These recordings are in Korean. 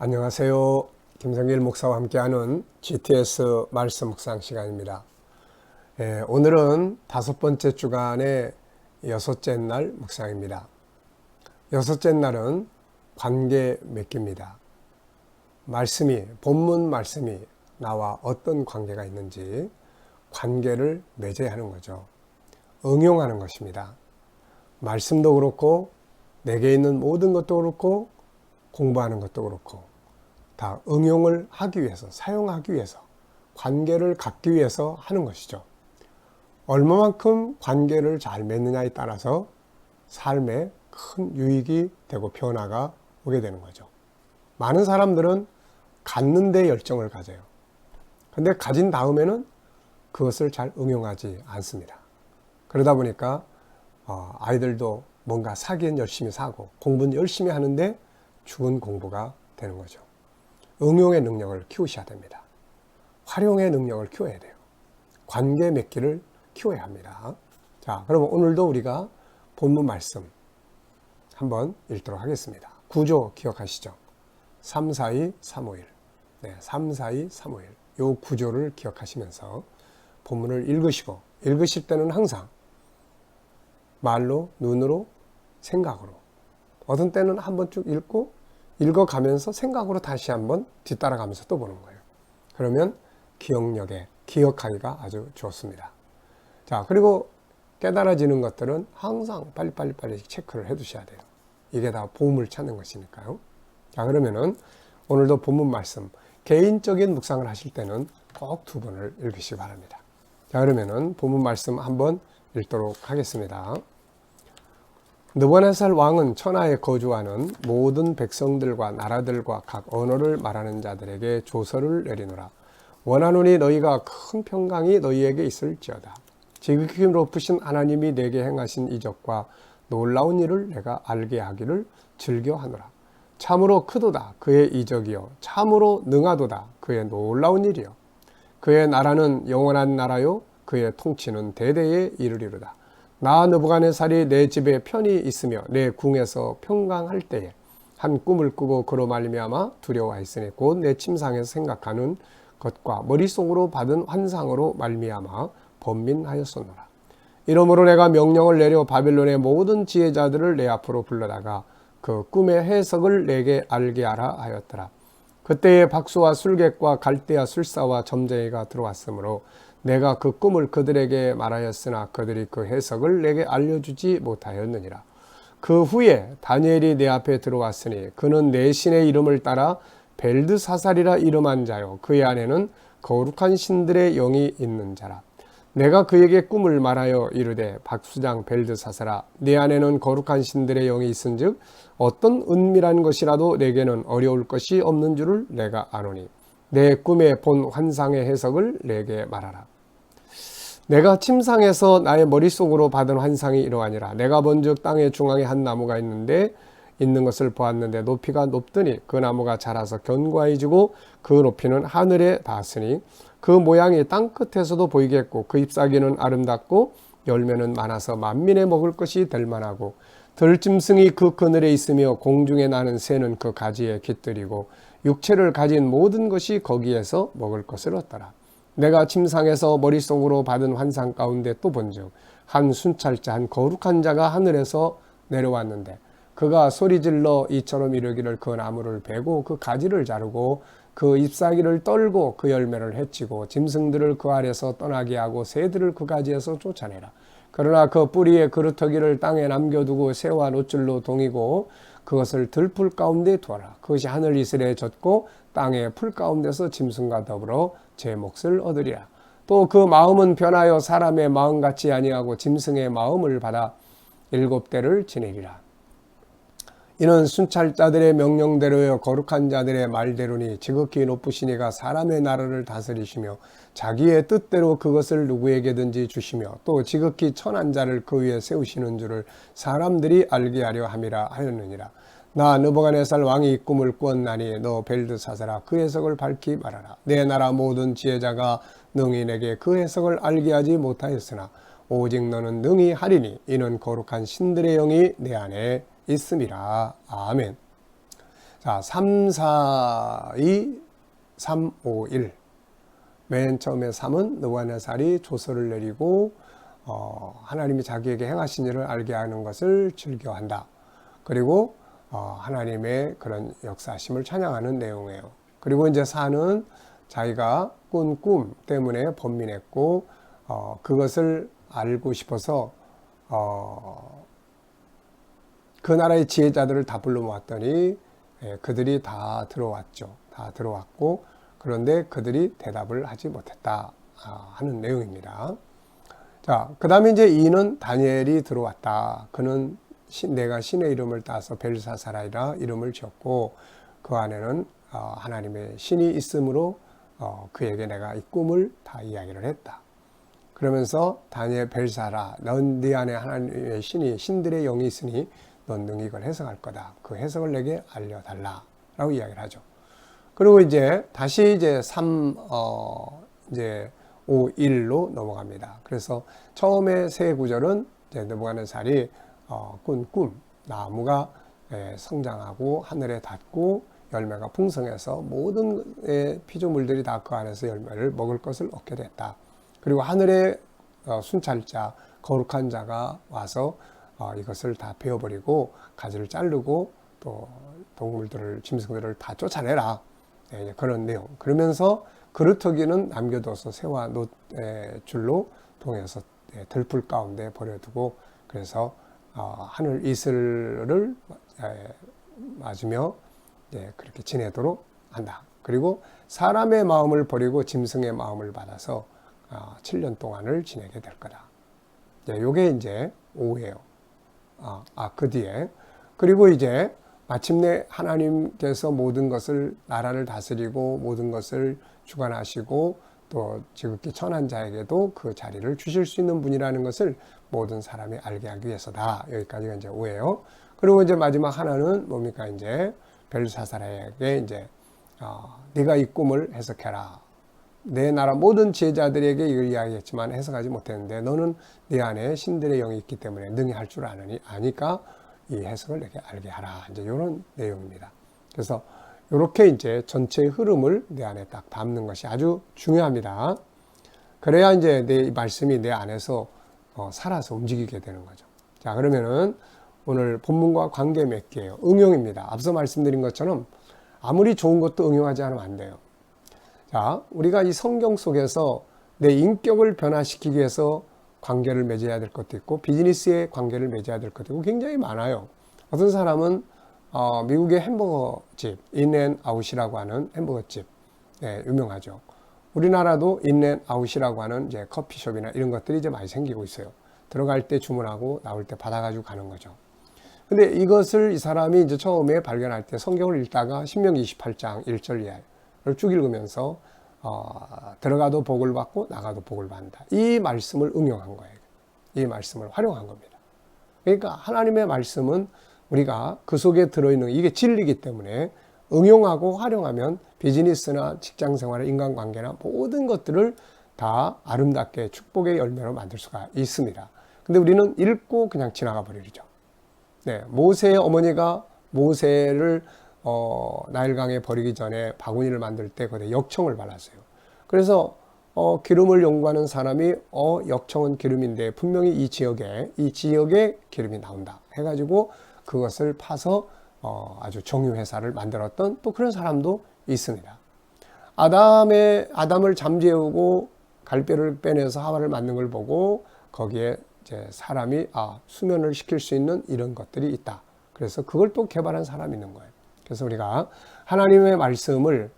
안녕하세요. 김성길 목사와 함께하는 GTS 말씀 묵상 시간입니다. 오늘은 5번째 주간의 6째 날 묵상입니다. 6째 날은 관계 맺기입니다. 본문 말씀이 나와 어떤 관계가 있는지 관계를 맺어야 하는 거죠. 응용하는 것입니다. 말씀도 그렇고 내게 있는 모든 것도 그렇고 공부하는 것도 그렇고 다 응용을 하기 위해서, 사용하기 위해서, 관계를 갖기 위해서 하는 것이죠. 얼마만큼 관계를 잘 맺느냐에 따라서 삶에 큰 유익이 되고 변화가 오게 되는 거죠. 많은 사람들은 갖는 데 열정을 가져요. 근데 가진 다음에는 그것을 잘 응용하지 않습니다. 그러다 보니까 아이들도 뭔가 사기는 열심히 사고 공부는 열심히 하는데 죽은 공부가 되는 거죠. 응용의 능력을 키우셔야 됩니다. 활용의 능력을 키워야 돼요. 관계 맺기를 키워야 합니다. 자, 그럼 오늘도 우리가 본문 말씀 한번 읽도록 하겠습니다. 구조 기억하시죠? 3, 4, 2, 3, 5, 1. 네, 3, 4, 2, 3, 5, 1. 요 구조를 기억하시면서 본문을 읽으실 때는 항상 말로, 눈으로, 생각으로. 어떤 때는 한번 쭉 읽어가면서 생각으로 다시 한번 뒤따라가면서 또 보는 거예요. 그러면 기억하기가 아주 좋습니다. 자, 그리고 깨달아지는 것들은 항상 빨리 체크를 해 두셔야 돼요. 이게 다 보험을 찾는 것이니까요. 자, 그러면은 오늘도 본문 말씀, 개인적인 묵상을 하실 때는 꼭 2번을 읽으시기 바랍니다. 자, 그러면은 본문 말씀 한번 읽도록 하겠습니다. 느부갓네살 왕은 천하에 거주하는 모든 백성들과 나라들과 각 언어를 말하는 자들에게 조서를 내리노라. 원하노니 너희가 큰 평강이 너희에게 있을지어다. 지극히 높으신 하나님이 내게 행하신 이적과 놀라운 일을 내가 알게 하기를 즐겨하노라. 참으로 크도다 그의 이적이요 참으로 능하도다 그의 놀라운 일이요. 그의 나라는 영원한 나라요 그의 통치는 대대에 이르리로다. 나 느부갓네살이 내 집에 편히 있으며 내 궁에서 평강할 때에 한 꿈을 꾸고 그로 말미암아 두려워하였으니 곧 내 침상에서 생각하는 것과 머릿속으로 받은 환상으로 말미암아 번민하였소노라. 이러므로 내가 명령을 내려 바벨론의 모든 지혜자들을 내 앞으로 불러다가 그 꿈의 해석을 내게 알게 하라 하였더라. 그때에 박수와 술객과 갈대아 술사와 점쟁이가 들어왔으므로 내가 그 꿈을 그들에게 말하였으나 그들이 그 해석을 내게 알려주지 못하였느니라. 그 후에 다니엘이 내 앞에 들어왔으니 그는 내 신의 이름을 따라 벨드사살이라 이름한 자요 그의 안에는 거룩한 신들의 영이 있는 자라. 내가 그에게 꿈을 말하여 이르되 박수장 벨드사살아 내 안에는 거룩한 신들의 영이 있은즉 어떤 은밀한 것이라도 내게는 어려울 것이 없는 줄을 내가 아노니 내 꿈에 본 환상의 해석을 내게 말하라. 내가 침상에서 나의 머릿속으로 받은 환상이 이러하니라. 내가 본즉 땅의 중앙에 한 나무가 있는 것을 보았는데 높이가 높더니 그 나무가 자라서 견고해지고 그 높이는 하늘에 닿았으니 그 모양이 땅 끝에서도 보이겠고 그 잎사귀는 아름답고 열매는 많아서 만민의 먹을 것이 될 만하고 들짐승이 그 그늘에 있으며 공중에 나는 새는 그 가지에 깃들이고 육체를 가진 모든 것이 거기에서 먹을 것을 얻더라. 내가 침상에서 머릿속으로 받은 환상 가운데 또 본즉 한 순찰자 한 거룩한 자가 하늘에서 내려왔는데 그가 소리질러 이처럼 이르기를 그 나무를 베고 그 가지를 자르고 그 잎사귀를 떨고 그 열매를 해치고 짐승들을 그 아래서 떠나게 하고 새들을 그 가지에서 쫓아내라. 그러나 그 뿌리의 그루터기를 땅에 남겨두고 새와 노줄로 동이고 그것을 들풀 가운데 두어라. 그것이 하늘 이슬에 젖고 땅의 풀 가운데서 짐승과 더불어 제 몫을 얻으리라. 또 그 마음은 변하여 사람의 마음같이 아니하고 짐승의 마음을 받아 7대를 지내리라. 이는 순찰자들의 명령대로요 거룩한 자들의 말대로니 지극히 높으신 이가 사람의 나라를 다스리시며 자기의 뜻대로 그것을 누구에게든지 주시며 또 지극히 천한 자를 그 위에 세우시는 줄을 사람들이 알게 하려 함이라 하였느니라. 나 느부갓네살 왕이 꿈을 꾸었나니 너 벨드사살아 그 해석을 밝히 말하라. 내 나라 모든 지혜자가 능히 내게 그 해석을 알게 하지 못하였으나 오직 너는 능히 하리니 이는 거룩한 신들의 영이 내 안에 있음이라. 아멘. 자, 3, 4, 2, 3, 5, 1. 맨 처음에 3은 느부갓네살이 조서를 내리고 하나님이 자기에게 행하신 일을 알게 하는 것을 즐겨한다. 그리고 하나님의 그런 역사심을 찬양하는 내용이에요. 그리고 이제 4는 자기가 꾼 꿈 때문에 번민했고 그것을 알고 싶어서 그 나라의 지혜자들을 다 불러 모았더니 그들이 다 들어왔죠. 다 들어왔고 그런데 그들이 대답을 하지 못했다 하는 내용입니다. 자, 그 다음에 이제 2는 다니엘이 들어왔다. 그는 내가 신의 이름을 따서 벨사사라이라 이름을 지었고 그 안에는 하나님의 신이 있으므로 그에게 내가 이 꿈을 다 이야기를 했다. 그러면서 다니엘 벨사라, 넌 네 안에 하나님의 신이 신들의 영이 있으니 넌 능히 이걸 해석할 거다. 그 해석을 내게 알려달라라고 이야기를 하죠. 그리고 이제 다시 이제 3 이제 5, 1로 넘어갑니다. 그래서 처음에 세 구절은 이제 느부갓네살이 꾼 꿈, 나무가 성장하고 하늘에 닿고 열매가 풍성해서 모든 피조물들이 다 그 안에서 열매를 먹을 것을 얻게 됐다. 그리고 하늘에 순찰자, 거룩한 자가 와서 이것을 다 베어버리고 가지를 자르고 또 동물들을, 짐승들을 다 쫓아내라. 그런 내용. 그러면서 그루터기는 남겨둬서 새와 노줄로 동해서 들풀 가운데 버려두고 그래서 하늘 이슬을 맞으며 그렇게 지내도록 한다. 그리고 사람의 마음을 버리고 짐승의 마음을 받아서 7년 동안을 지내게 될 거다. 요게 이제 5예요. 그 뒤에. 그리고 이제 마침내 하나님께서 모든 것을, 나라를 다스리고 모든 것을 주관하시고 또 지극히 천한 자에게도 그 자리를 주실 수 있는 분이라는 것을 모든 사람이 알게 하기 위해서다. 여기까지가 이제 5예요. 그리고 이제 마지막 하나는 뭡니까? 이제 벨사사라에게 이제 네가 이 꿈을 해석해라. 내 나라 모든 지혜자들에게 이걸 이야기했지만 해석하지 못했는데 너는 네 안에 신들의 영이 있기 때문에 능히 할 줄 아니까 이 해석을 내게 알게 하라. 이제 이런 내용입니다. 그래서 이렇게 이제 전체의 흐름을 내 안에 딱 담는 것이 아주 중요합니다. 그래야 이제 내 말씀이 내 안에서 살아서 움직이게 되는 거죠. 자, 그러면은 오늘 본문과 관계 맺기예요. 응용입니다. 앞서 말씀드린 것처럼 아무리 좋은 것도 응용하지 않으면 안 돼요. 자, 우리가 이 성경 속에서 내 인격을 변화시키기 위해서 관계를 맺어야 될 것도 있고 비즈니스의 관계를 맺어야 될 것도 있고 굉장히 많아요. 어떤 사람은 미국의 햄버거집 인앤아웃이라고 하는 햄버거집 유명하죠. 우리나라도 인앤아웃이라고 하는 이제 커피숍이나 이런 것들이 이제 많이 생기고 있어요. 들어갈 때 주문하고 나올 때 받아가지고 가는 거죠. 근데 이것을 이 사람이 이제 처음에 발견할 때 성경을 읽다가 신명기 28장 1절 이하를 쭉 읽으면서 들어가도 복을 받고 나가도 복을 받는다. 이 말씀을 응용한 거예요. 이 말씀을 활용한 겁니다. 그러니까 하나님의 말씀은 우리가 그 속에 들어있는 이게 진리이기 때문에 응용하고 활용하면 비즈니스나 직장생활, 인간관계나 모든 것들을 다 아름답게 축복의 열매로 만들 수가 있습니다. 근데 우리는 읽고 그냥 지나가 버리죠. 모세의 어머니가 모세를 나일강에 버리기 전에 바구니를 만들 때 거기에 역청을 발랐어요. 그래서 기름을 연구하는 사람이 역청은 기름인데 분명히 이 지역에 기름이 나온다 해가지고 그것을 파서 아주 정유회사를 만들었던 또 그런 사람도 있습니다. 아담을 잠재우고 갈뼈를 빼내서 하와를 만든 걸 보고 거기에 이제 사람이 수면을 시킬 수 있는 이런 것들이 있다. 그래서 그걸 또 개발한 사람이 있는 거예요. 그래서 우리가 하나님의 말씀을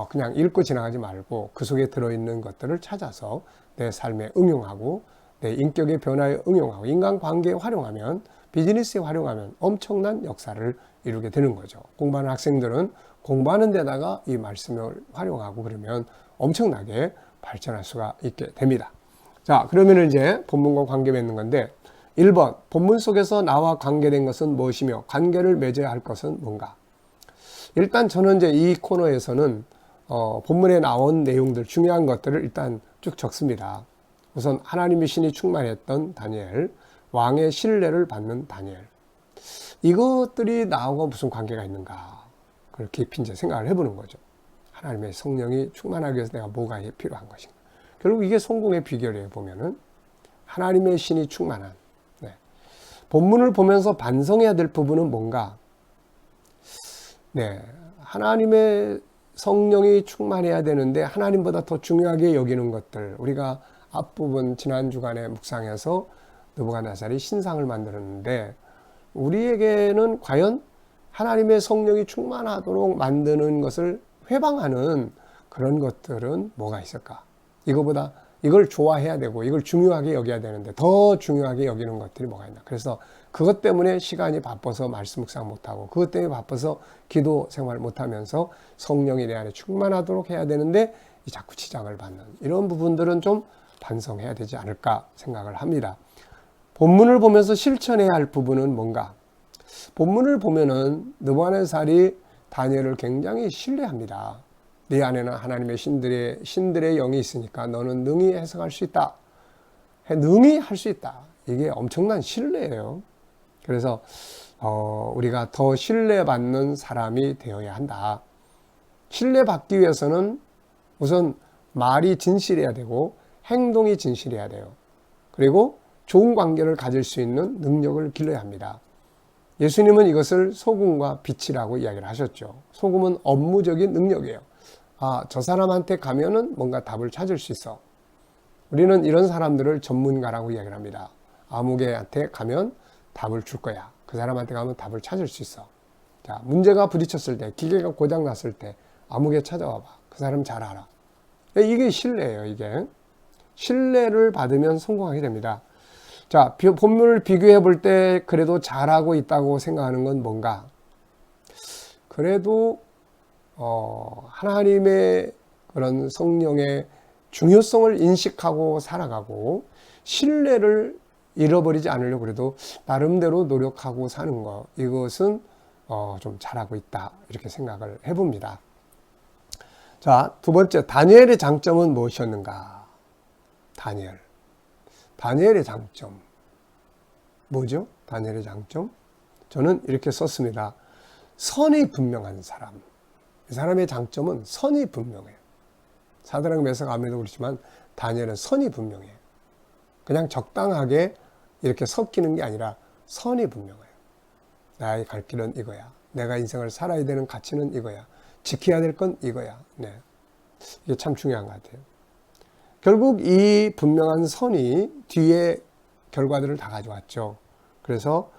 그냥 읽고 지나가지 말고 그 속에 들어있는 것들을 찾아서 내 삶에 응용하고 내 인격의 변화에 응용하고 인간관계에 활용하면 비즈니스에 활용하면 엄청난 역사를 이루게 되는 거죠. 공부하는 학생들은 공부하는 데다가 이 말씀을 활용하고 그러면 엄청나게 발전할 수가 있게 됩니다. 자, 그러면 이제 본문과 관계 맺는 건데 1번 본문 속에서 나와 관계된 것은 무엇이며 관계를 맺어야 할 것은 뭔가. 일단 저는 이제 이 코너에서는 본문에 나온 내용들 중요한 것들을 일단 쭉 적습니다. 우선 하나님의 신이 충만했던 다니엘, 왕의 신뢰를 받는 다니엘. 이것들이 나하고 무슨 관계가 있는가? 그걸 깊이 이제 생각을 해보는 거죠. 하나님의 성령이 충만하기 위해서 내가 뭐가 필요한 것인가. 결국 이게 성공의 비결이에요. 보면은 하나님의 신이 충만한. 네. 본문을 보면서 반성해야 될 부분은 뭔가? 네, 하나님의 성령이 충만해야 되는데 하나님보다 더 중요하게 여기는 것들. 우리가 앞부분 지난 주간에 묵상해서 느부갓네살이 신상을 만들었는데 우리에게는 과연 하나님의 성령이 충만하도록 만드는 것을 회방하는 그런 것들은 뭐가 있을까? 이거보다 이걸 좋아해야 되고 이걸 중요하게 여겨야 되는데 더 중요하게 여기는 것들이 뭐가 있나? 그래서 그것 때문에 시간이 바빠서 말씀 묵상 못하고 그것 때문에 바빠서 기도 생활 못하면서 성령이 내 안에 충만하도록 해야 되는데 자꾸 지장을 받는 이런 부분들은 좀 반성해야 되지 않을까 생각을 합니다. 본문을 보면서 실천해야 할 부분은 뭔가? 본문을 보면은 느부갓네살이 다니엘을 굉장히 신뢰합니다. 네 안에는 하나님의 신들의 영이 있으니까 너는 능히 해석할 수 있다. 능히 할 수 있다. 이게 엄청난 신뢰예요. 그래서 우리가 더 신뢰받는 사람이 되어야 한다. 신뢰받기 위해서는 우선 말이 진실해야 되고 행동이 진실해야 돼요. 그리고 좋은 관계를 가질 수 있는 능력을 길러야 합니다. 예수님은 이것을 소금과 빛이라고 이야기를 하셨죠. 소금은 업무적인 능력이에요. 아, 저 사람한테 가면은 뭔가 답을 찾을 수 있어. 우리는 이런 사람들을 전문가라고 이야기를 합니다. 아무개한테 가면 답을 줄 거야. 그 사람한테 가면 답을 찾을 수 있어. 자, 문제가 부딪혔을 때, 기계가 고장 났을 때 아무개 찾아와봐. 그 사람 잘 알아. 이게 신뢰예요, 이게. 신뢰를 받으면 성공하게 됩니다. 자, 본문을 비교해 볼 때 그래도 잘하고 있다고 생각하는 건 뭔가? 그래도 하나님의 그런 성령의 중요성을 인식하고 살아가고 신뢰를 잃어버리지 않으려고 그래도 나름대로 노력하고 사는 것, 이것은 좀 잘하고 있다 이렇게 생각을 해봅니다. 자, 두 번째, 다니엘의 장점은 무엇이었는가? 다니엘의 장점 뭐죠? 다니엘의 장점? 저는 이렇게 썼습니다. 선이 분명한 사람. 이 사람의 장점은 선이 분명해요. 사드락 메삭 아벨도 그렇지만 다니엘은 선이 분명해요. 그냥 적당하게 이렇게 섞이는 게 아니라 선이 분명해요. 나의 갈 길은 이거야. 내가 인생을 살아야 되는 가치는 이거야. 지켜야 될 건 이거야. 네. 이게 참 중요한 것 같아요. 결국 이 분명한 선이 뒤에 결과들을 다 가져왔죠. 그래서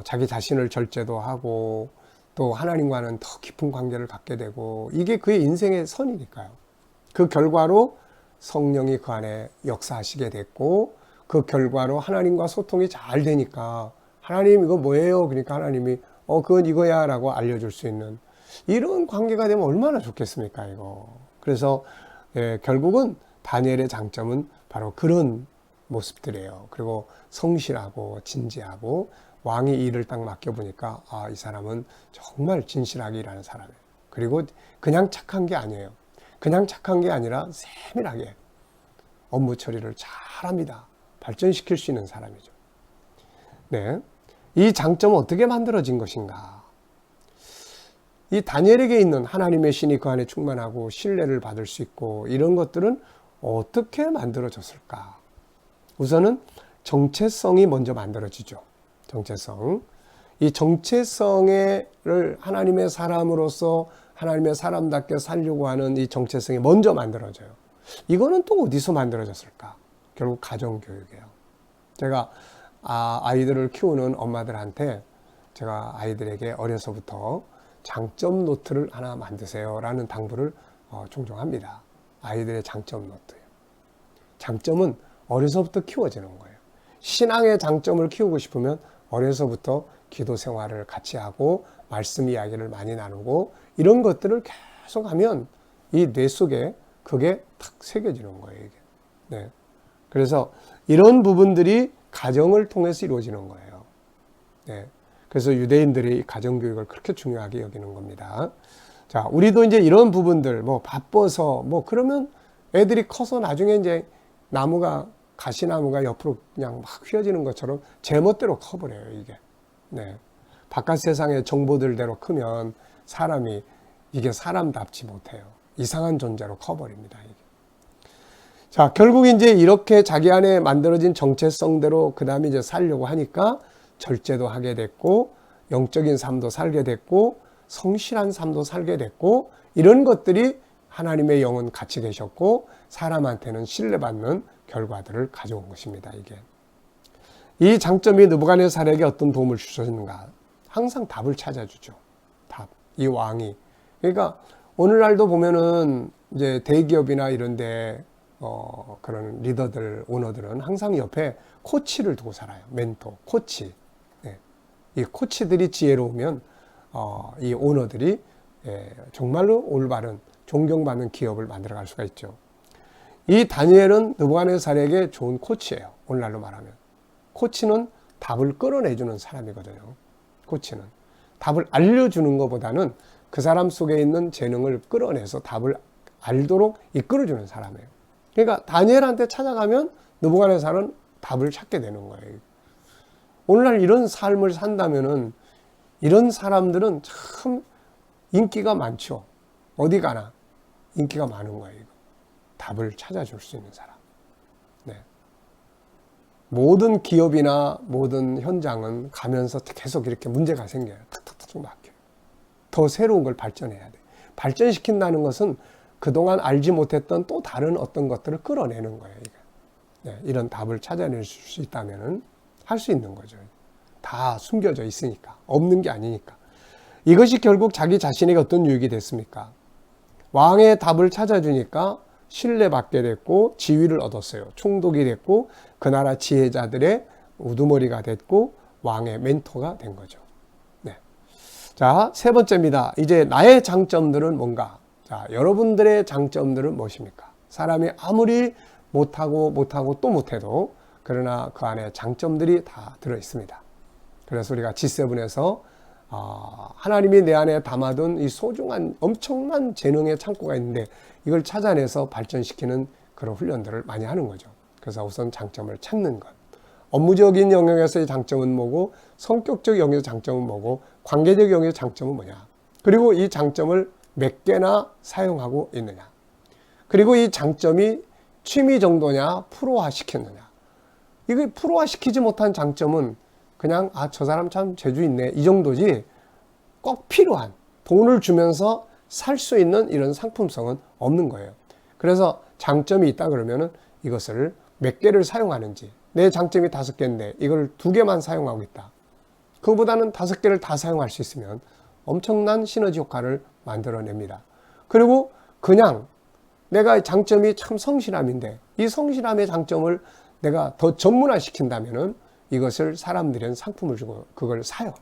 자기 자신을 절제도 하고 또 하나님과는 더 깊은 관계를 갖게 되고 이게 그의 인생의 선이니까요. 그 결과로 성령이 그 안에 역사하시게 됐고 그 결과로 하나님과 소통이 잘 되니까 하나님 이거 뭐예요? 그러니까 하나님이 그건 이거야 라고 알려줄 수 있는 이런 관계가 되면 얼마나 좋겠습니까 이거. 그래서 결국은 다니엘의 장점은 바로 그런 모습들이에요. 그리고 성실하고 진지하고 왕이 일을 딱 맡겨보니까 이 사람은 정말 진실하게 일하는 사람이에요. 그리고 그냥 착한 게 아니에요. 그냥 착한 게 아니라 세밀하게 업무 처리를 잘합니다. 발전시킬 수 있는 사람이죠. 네, 이 장점은 어떻게 만들어진 것인가? 이 다니엘에게 있는 하나님의 신이 그 안에 충만하고 신뢰를 받을 수 있고 이런 것들은 어떻게 만들어졌을까? 우선은 정체성이 먼저 만들어지죠. 정체성. 이 정체성을 하나님의 사람으로서 하나님의 사람답게 살려고 하는 이 정체성이 먼저 만들어져요. 이거는 또 어디서 만들어졌을까? 결국 가정교육이에요. 제가 아이들을 키우는 엄마들한테 제가 아이들에게 어려서부터 장점 노트를 하나 만드세요 라는 당부를 종종 합니다. 아이들의 장점 노트예요. 장점은 어려서부터 키워지는 거예요. 신앙의 장점을 키우고 싶으면 어려서부터 기도 생활을 같이 하고 말씀 이야기를 많이 나누고 이런 것들을 계속 하면 이 뇌 속에 그게 탁 새겨지는 거예요. 이게. 네. 그래서 이런 부분들이 가정을 통해서 이루어지는 거예요. 네. 그래서 유대인들이 가정교육을 그렇게 중요하게 여기는 겁니다. 자, 우리도 이제 이런 부분들, 바빠서, 그러면 애들이 커서 나중에 이제 가시나무가 옆으로 그냥 막 휘어지는 것처럼 제멋대로 커버려요, 이게. 네. 바깥 세상의 정보들대로 크면 사람이 이게 사람답지 못해요. 이상한 존재로 커버립니다. 이게. 자, 결국 이제 이렇게 자기 안에 만들어진 정체성대로 그 다음에 이제 살려고 하니까 절제도 하게 됐고, 영적인 삶도 살게 됐고, 성실한 삶도 살게 됐고, 이런 것들이 하나님의 영은 같이 계셨고, 사람한테는 신뢰받는 결과들을 가져온 것입니다. 이게. 이 장점이 느부갓네살에게 어떤 도움을 주셨는가? 항상 답을 찾아주죠. 답. 이 왕이. 그러니까 오늘날도 보면은 이제 대기업이나 이런데 그런 리더들, 오너들은 항상 옆에 코치를 두고 살아요. 멘토, 코치. 네. 이 코치들이 지혜로우면 이 오너들이 정말로 올바른 존경받는 기업을 만들어갈 수가 있죠. 이 다니엘은 느부갓네살에게 좋은 코치예요. 오늘날로 말하면. 코치는 답을 끌어내주는 사람이거든요. 코치는. 답을 알려주는 것보다는 그 사람 속에 있는 재능을 끌어내서 답을 알도록 이끌어주는 사람이에요. 그러니까 다니엘한테 찾아가면 느부갓네살은 답을 찾게 되는 거예요. 오늘날 이런 삶을 산다면은 이런 사람들은 참 인기가 많죠. 어디 가나 인기가 많은 거예요. 답을 찾아줄 수 있는 사람. 네. 모든 기업이나 모든 현장은 가면서 계속 이렇게 문제가 생겨요. 탁탁탁 막혀요. 더 새로운 걸 발전해야 돼. 발전시킨다는 것은 그동안 알지 못했던 또 다른 어떤 것들을 끌어내는 거예요. 네, 이런 답을 찾아낼 수 있다면 할 수 있는 거죠. 다 숨겨져 있으니까. 없는 게 아니니까. 이것이 결국 자기 자신에게 어떤 유익이 됐습니까? 왕의 답을 찾아주니까 신뢰받게 됐고 지위를 얻었어요. 총독이 됐고 그 나라 지혜자들의 우두머리가 됐고 왕의 멘토가 된 거죠. 네. 자, 세 번째입니다. 이제 나의 장점들은 뭔가? 자, 여러분들의 장점들은 무엇입니까? 사람이 아무리 못하고 또 못해도 그러나 그 안에 장점들이 다 들어 있습니다. 그래서 우리가 G7에서 하나님이 내 안에 담아둔 이 소중한 엄청난 재능의 창고가 있는데 이걸 찾아내서 발전시키는 그런 훈련들을 많이 하는 거죠. 그래서 우선 장점을 찾는 것. 업무적인 영역에서의 장점은 뭐고, 성격적 영역의 장점은 뭐고, 관계적 영역의 장점은 뭐냐. 그리고 이 장점을 몇 개나 사용하고 있느냐. 그리고 이 장점이 취미 정도냐, 프로화 시켰느냐. 이거 프로화 시키지 못한 장점은 그냥 저 사람 참 재주 있네 이 정도지 꼭 필요한 돈을 주면서 살 수 있는 이런 상품성은 없는 거예요. 그래서 장점이 있다 그러면은 이것을 몇 개를 사용하는지, 내 장점이 5개인데 이걸 2개만 사용하고 있다. 그거보다는 5개를 다 사용할 수 있으면 엄청난 시너지 효과를 만들어냅니다. 그리고 그냥 내가 장점이 참 성실함인데 이 성실함의 장점을 내가 더 전문화 시킨다면은 이것을 사람들은 상품을 주고 그걸 사요.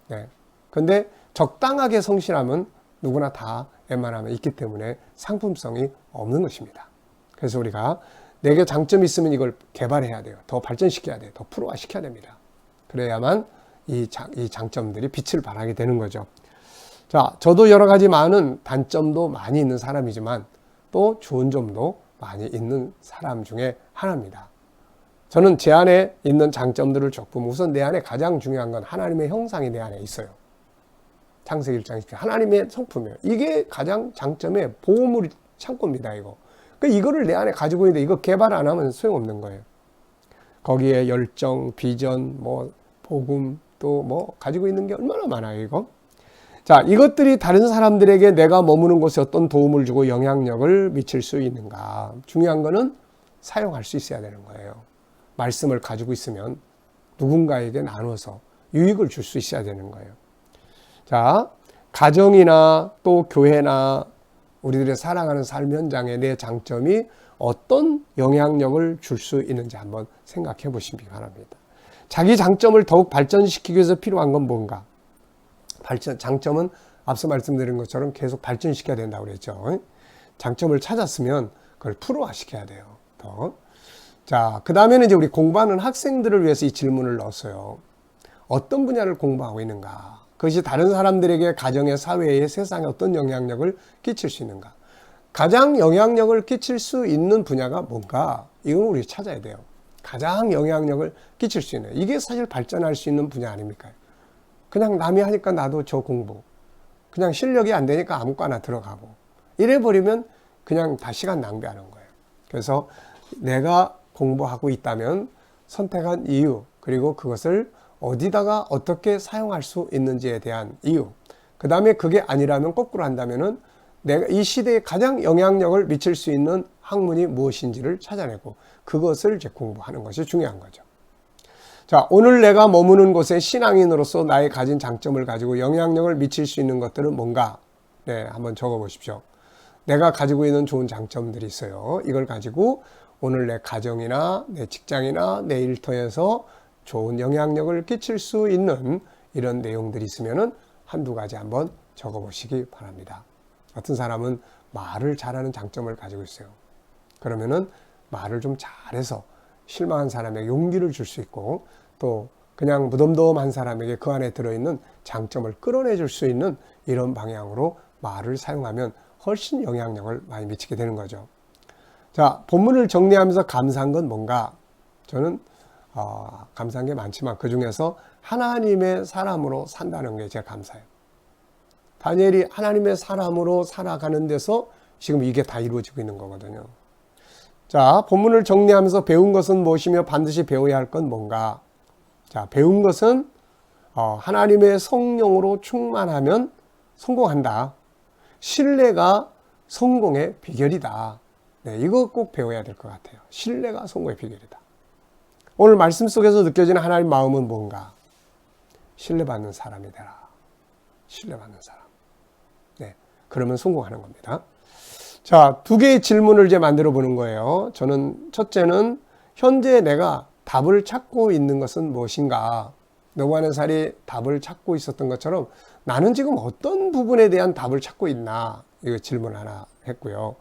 네. 근데 적당하게 성실함은 누구나 다 웬만하면 있기 때문에 상품성이 없는 것입니다. 그래서 우리가 내게 장점이 있으면 이걸 개발해야 돼요. 더 발전시켜야 돼요. 더 프로화 시켜야 됩니다. 그래야만 이 장점들이 빛을 발하게 되는 거죠. 자, 저도 여러 가지 많은 단점도 많이 있는 사람이지만 또 좋은 점도 많이 있는 사람 중에 하나입니다. 저는 제 안에 있는 장점들을 쭉 보면 우선 내 안에 가장 중요한 건 하나님의 형상이 내 안에 있어요. 창세기 1장 10절 하나님의 성품이에요. 이게 가장 장점의 보물 창고입니다. 그러니까 이거를 내 안에 가지고 있는데 이거 개발 안 하면 소용없는 거예요. 거기에 열정, 비전, 복음 또 가지고 있는 게 얼마나 많아요. 이거. 자, 이것들이 다른 사람들에게 내가 머무는 곳에 어떤 도움을 주고 영향력을 미칠 수 있는가. 중요한 거는 사용할 수 있어야 되는 거예요. 말씀을 가지고 있으면 누군가에게 나눠서 유익을 줄 수 있어야 되는 거예요. 자, 가정이나 또 교회나 우리들의 살아가는 삶 현장에 내 장점이 어떤 영향력을 줄 수 있는지 한번 생각해 보시기 바랍니다. 자기 장점을 더욱 발전시키기 위해서 필요한 건 뭔가? 장점은 앞서 말씀드린 것처럼 계속 발전시켜야 된다고 그랬죠. 장점을 찾았으면 그걸 프로화시켜야 돼요. 더. 자, 그 다음에는 이제 우리 공부하는 학생들을 위해서 이 질문을 넣었어요. 어떤 분야를 공부하고 있는가? 그것이 다른 사람들에게 가정에, 사회에, 세상에 어떤 영향력을 끼칠 수 있는가? 가장 영향력을 끼칠 수 있는 분야가 뭔가? 이건 우리 찾아야 돼요. 가장 영향력을 끼칠 수 있는. 이게 사실 발전할 수 있는 분야 아닙니까? 그냥 남이 하니까 나도 저 공부. 그냥 실력이 안 되니까 아무거나 들어가고. 이래버리면 그냥 다 시간 낭비하는 거예요. 그래서 내가 공부하고 있다면 선택한 이유, 그리고 그것을 어디다가 어떻게 사용할 수 있는지에 대한 이유, 그 다음에 그게 아니라면 거꾸로 한다면은 내가 이 시대에 가장 영향력을 미칠 수 있는 학문이 무엇인지를 찾아내고 그것을 이제 공부하는 것이 중요한 거죠. 자, 오늘 내가 머무는 곳에 신앙인으로서 나의 가진 장점을 가지고 영향력을 미칠 수 있는 것들은 뭔가? 네, 한번 적어 보십시오. 내가 가지고 있는 좋은 장점들이 있어요. 이걸 가지고 오늘 내 가정이나 내 직장이나 내 일터에서 좋은 영향력을 끼칠 수 있는 이런 내용들이 있으면은 한두 가지 한번 적어 보시기 바랍니다. 어떤 사람은 말을 잘하는 장점을 가지고 있어요. 그러면은 말을 좀 잘해서 실망한 사람에게 용기를 줄 수 있고, 또 그냥 무덤덤한 사람에게 그 안에 들어있는 장점을 끌어내 줄 수 있는 이런 방향으로 말을 사용하면 훨씬 영향력을 많이 미치게 되는 거죠. 자, 본문을 정리하면서 감사한 건 뭔가? 저는 감사한 게 많지만 그 중에서 하나님의 사람으로 산다는 게 제가 감사해요. 다니엘이 하나님의 사람으로 살아가는 데서 지금 이게 다 이루어지고 있는 거거든요. 자, 본문을 정리하면서 배운 것은 무엇이며 반드시 배워야 할 건 뭔가? 자, 배운 것은 하나님의 성령으로 충만하면 성공한다. 신뢰가 성공의 비결이다. 네, 이거 꼭 배워야 될 것 같아요. 신뢰가 성공의 비결이다. 오늘 말씀 속에서 느껴지는 하나님의 마음은 뭔가? 신뢰받는 사람이 되라. 신뢰받는 사람. 네, 그러면 성공하는 겁니다. 자, 두 개의 질문을 이제 만들어 보는 거예요. 저는 첫째는 현재 내가 답을 찾고 있는 것은 무엇인가? 노바네살이 답을 찾고 있었던 것처럼 나는 지금 어떤 부분에 대한 답을 찾고 있나? 이거 질문 하나 했고요.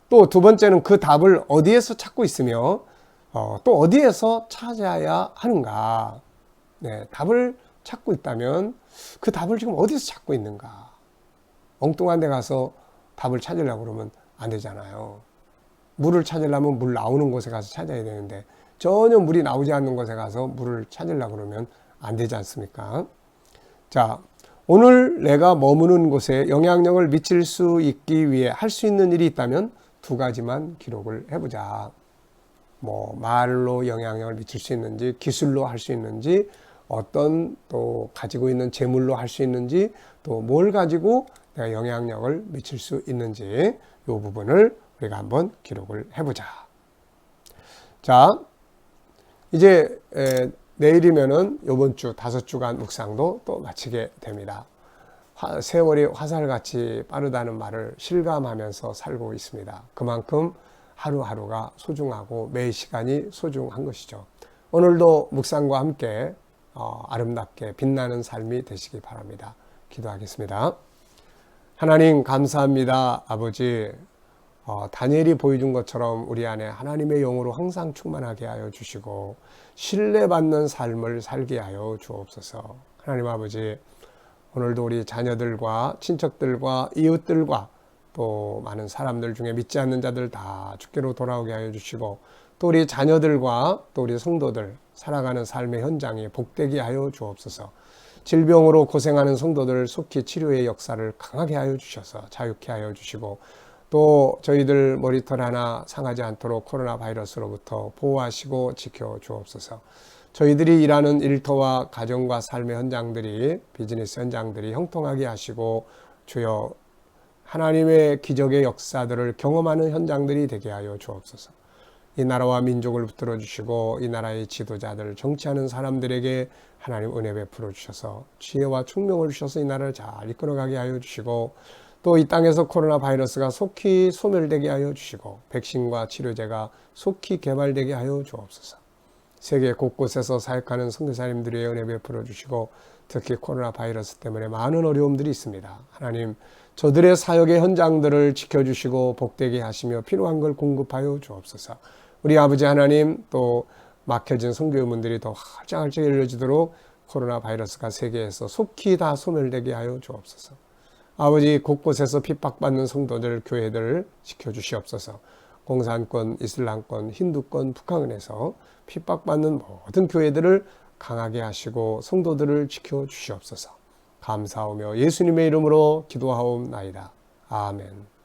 또 두 번째는 그 답을 어디에서 찾고 있으며 또 어디에서 찾아야 하는가? 네, 답을 찾고 있다면 그 답을 지금 어디서 찾고 있는가? 엉뚱한 데 가서 답을 찾으려고 그러면 안 되잖아요. 물을 찾으려면 물 나오는 곳에 가서 찾아야 되는데 전혀 물이 나오지 않는 곳에 가서 물을 찾으려고 그러면 안 되지 않습니까? 자, 오늘 내가 머무는 곳에 영향력을 미칠 수 있기 위해 할 수 있는 일이 있다면 두 가지만 기록을 해보자. 뭐 말로 영향력을 미칠 수 있는지, 기술로 할 수 있는지, 어떤 또 가지고 있는 재물로 할 수 있는지, 또 뭘 가지고 내가 영향력을 미칠 수 있는지 이 부분을 우리가 한번 기록을 해보자. 자, 이제 내일이면은 이번 주 5주간 묵상도 또 마치게 됩니다. 세월이 화살같이 빠르다는 말을 실감하면서 살고 있습니다. 그만큼 하루하루가 소중하고 매 시간이 소중한 것이죠. 오늘도 묵상과 함께 아름답게 빛나는 삶이 되시기 바랍니다. 기도하겠습니다. 하나님 감사합니다. 아버지, 다니엘이 보여준 것처럼 우리 안에 하나님의 영으로 항상 충만하게 하여 주시고 신뢰받는 삶을 살게 하여 주옵소서. 하나님 아버지, 오늘도 우리 자녀들과 친척들과 이웃들과 또 많은 사람들 중에 믿지 않는 자들 다 주께로 돌아오게 하여 주시고, 또 우리 자녀들과 또 우리 성도들 살아가는 삶의 현장에 복되게 하여 주옵소서. 질병으로 고생하는 성도들 속히 치료의 역사를 강하게 하여 주셔서 자유케 하여 주시고, 또 저희들 머리털 하나 상하지 않도록 코로나 바이러스로부터 보호하시고 지켜 주옵소서. 저희들이 일하는 일터와 가정과 삶의 현장들이, 비즈니스 현장들이 형통하게 하시고 주여 하나님의 기적의 역사들을 경험하는 현장들이 되게 하여 주옵소서. 이 나라와 민족을 붙들어 주시고 이 나라의 지도자들, 정치하는 사람들에게 하나님 은혜 베풀어 주셔서 지혜와 총명을 주셔서 이 나라를 잘 이끌어가게 하여 주시고, 또 이 땅에서 코로나 바이러스가 속히 소멸되게 하여 주시고 백신과 치료제가 속히 개발되게 하여 주옵소서. 세계 곳곳에서 사역하는 선교사님들의 은혜 베풀어 주시고, 특히 코로나 바이러스 때문에 많은 어려움들이 있습니다. 하나님, 저들의 사역의 현장들을 지켜주시고 복되게 하시며 필요한 걸 공급하여 주옵소서. 우리 아버지 하나님, 또 막혀진 선교문들이 더 활짝활짝 열려지도록 코로나 바이러스가 세계에서 속히 다 소멸되게 하여 주옵소서. 아버지, 곳곳에서 핍박받는 성도들, 교회들을 지켜주시옵소서. 공산권, 이슬람권, 힌두권, 북한에서 핍박받는 모든 교회들을 강하게 하시고 성도들을 지켜주시옵소서. 감사하며 예수님의 이름으로 기도하옵나이다. 아멘.